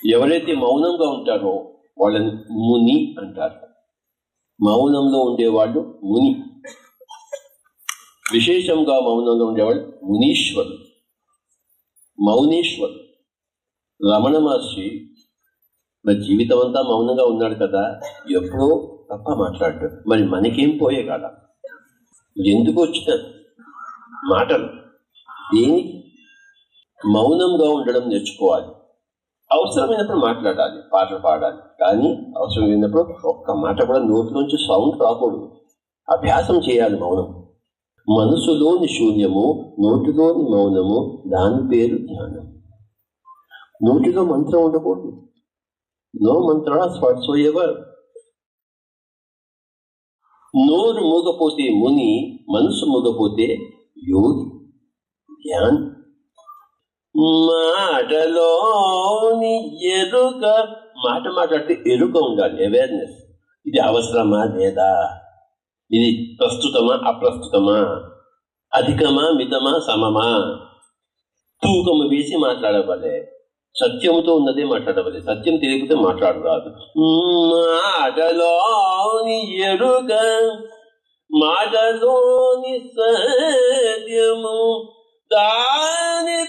ఎవరైతే మౌనంగా ఉంటారో వాళ్ళని ముని అంటారు. మౌనంలో ఉండేవాళ్ళు ముని. విశేషంగా మౌనంలో ఉండేవాళ్ళు మునీశ్వరులు, మౌనీశ్వరులు. రమణ మహర్షి మరి జీవితం అంతా మౌనంగా ఉన్నాడు కదా, ఎప్పుడో తప్ప మాట్లాడాడు. మరి మనకేం పోయే కదా, ఎందుకు వచ్చిన మాటలు? దేనికి? మౌనంగా ఉండడం నేర్చుకోవాలి. అవసరమైనప్పుడు మాట్లాడాలి, పాటలు పాడాలి, కానీ అవసరం లేనప్పుడు ఒక్క మాట కూడా నోట్లోంచి సౌండ్ రాకూడదు. అభ్యాసం చేయాలి మౌనం. మనసులోని శూన్యము, నోటిలోని మౌనము, దాని పేరు ధ్యానం. నోటిలో మంత్రం ఉండకూడదు. No mantras whatsoever. నోరు మూగపోతే ముని, మనసు మూగపోతే యోగి. ధ్యానం. మాటలోని ఎరుక. మాట మాట్లాడితే ఎరుక ఉండాలి, అవేర్నెస్. ఇది అవసరమా లేదా, ఇది ప్రస్తుతమా అప్రస్తుతమా, అధికమా మితమా సమమా, తూకము వేసి మాట్లాడవలే. సత్యముతో ఉన్నదే మాట్లాడవలే. సత్యం తెలియకపోతే మాట్లాడరాదు. మాటలోని ఎరుక, మాటలోని సత్యము, దాని